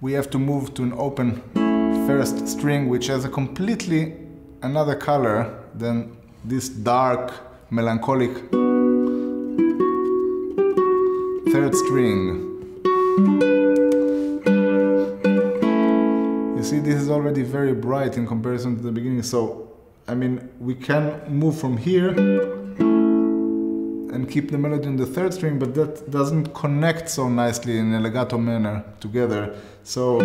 we have to move to an open first string, which has a completely another color than this dark, melancholic third string. You see, this is already very bright in comparison to the beginning, so I mean, we can move from here and keep the melody in the third string, but that doesn't connect so nicely in a legato manner together. So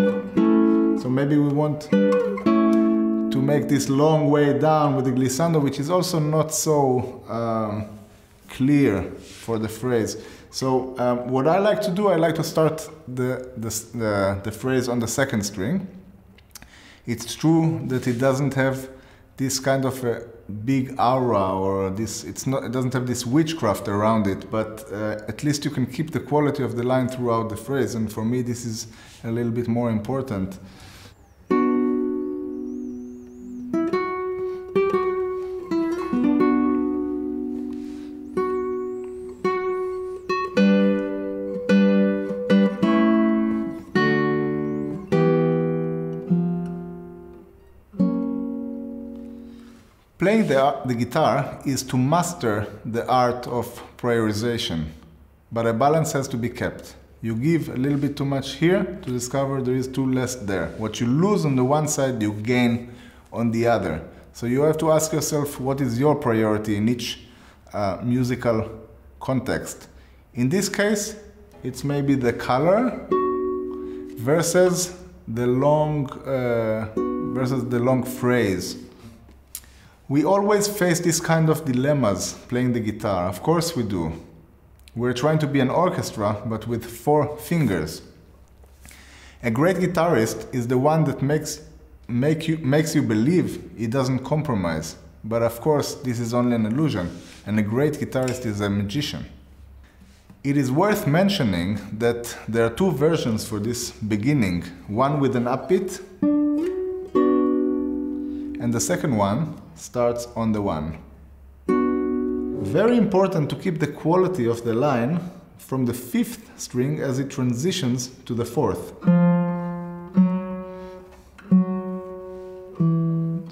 maybe we want to make this long way down with the glissando, which is also not so clear for the phrase. So what I like to do, I like to start the phrase on the second string. It's true that it doesn't have this kind of a big aura, or this, it doesn't have this witchcraft around it, but at least you can keep the quality of the line throughout the phrase, and for me this is a little bit more important. Playing the guitar is to master the art of priorization, but a balance has to be kept. You give a little bit too much here to discover there is too less there. What you lose on the one side, you gain on the other. So you have to ask yourself, what is your priority in each musical context? In this case, it's maybe the color versus the long phrase. We always face this kind of dilemmas playing the guitar. Of course we do. We're trying to be an orchestra, but with 4 fingers. A great guitarist is the one that makes you believe he doesn't compromise. But of course, this is only an illusion, and a great guitarist is a magician. It is worth mentioning that there are 2 versions for this beginning, one with an upbeat, and the second one starts on the 1. Very important to keep the quality of the line from the 5th string as it transitions to the 4th.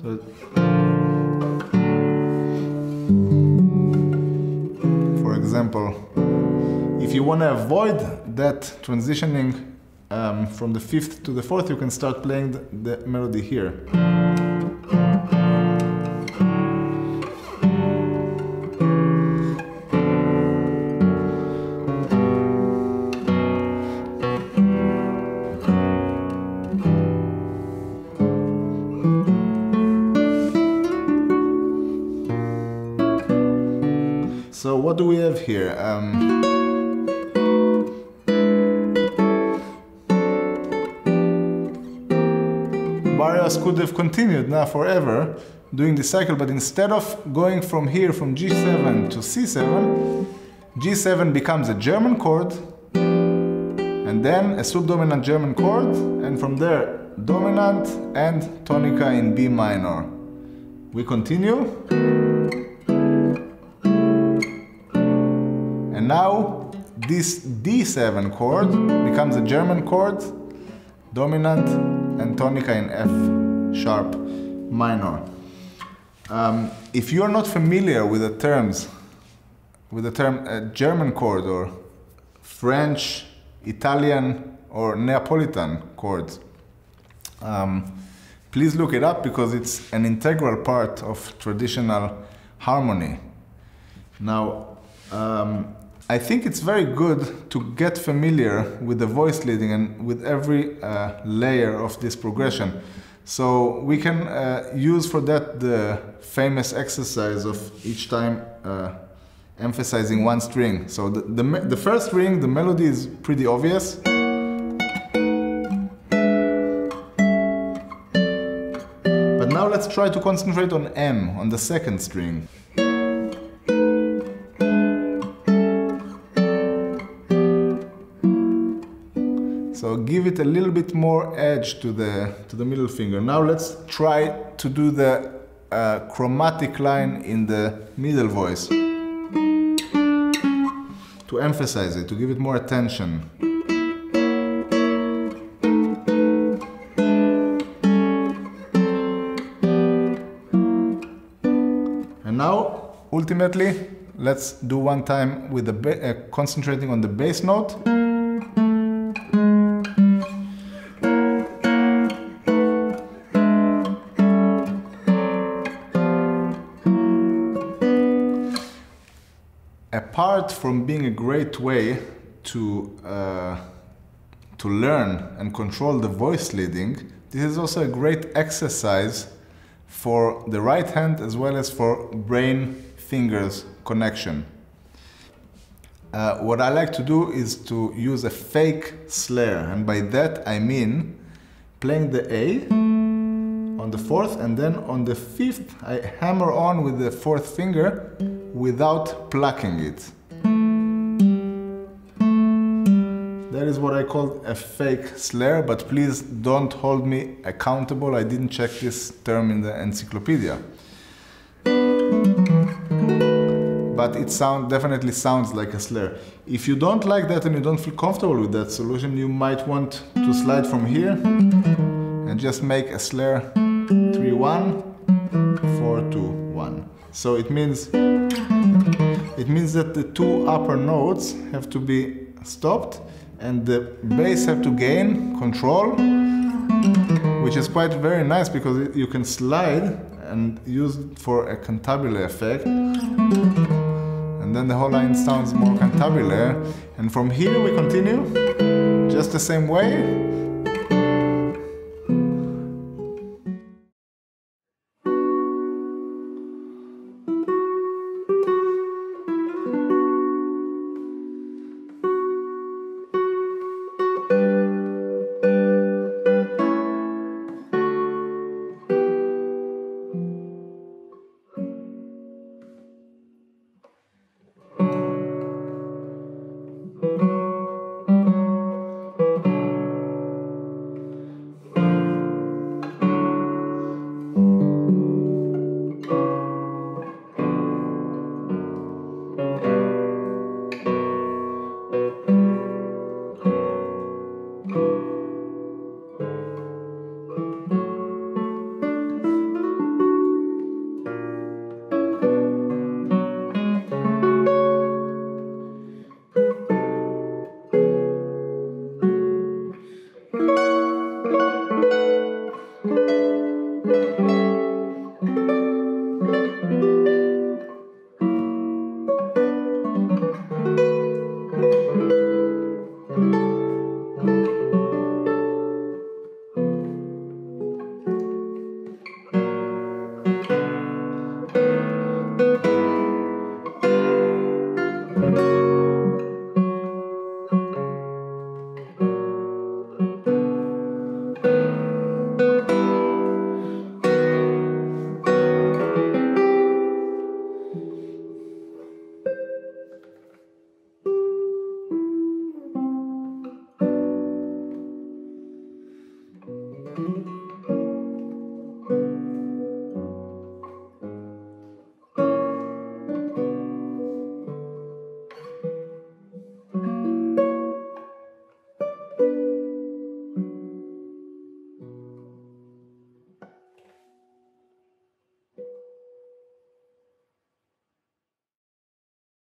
So, for example, if you want to avoid that transitioning from the 5th to the 4th, you can start playing the melody here. So what do we have here? Barrios could have continued now forever doing this cycle, but instead of going from here, from G7 to C7, G7 becomes a German chord, and then a subdominant German chord, and from there dominant and tonica in B minor. We continue. And now this D7 chord becomes a German chord, dominant and tonica in F sharp minor. If you're not familiar with the terms, with the term German chord or French, Italian or Neapolitan chords, please look it up because it's an integral part of traditional harmony. Now, I think it's very good to get familiar with the voice leading and with every layer of this progression. So we can use for that the famous exercise of each time emphasizing one string. So the first string, the melody is pretty obvious. But now let's try to concentrate on M, on the second string. So give it a little bit more edge to the middle finger. Now let's try to do the chromatic line in the middle voice. To emphasize it, to give it more attention. ultimately, let's do one time with the concentrating on the bass note. Apart from being a great way to learn and control the voice leading, this is also a great exercise for the right hand as well as for brain-fingers connection. What I like to do is to use a fake snare, and by that I mean playing the A on the fourth, and then on the fifth I hammer on with the fourth finger without plucking it. That is what I call a fake snare, but please don't hold me accountable. I didn't check this term in the encyclopedia. But it definitely sounds like a snare. If you don't like that and you don't feel comfortable with that solution, you might want to slide from here and just make a snare 3-1, 4-2-1. So it means that the two upper notes have to be stopped and the bass have to gain control, which is quite very nice because you can slide and use it for a cantabile effect, and then the whole line sounds more cantabile. And from here we continue just the same way.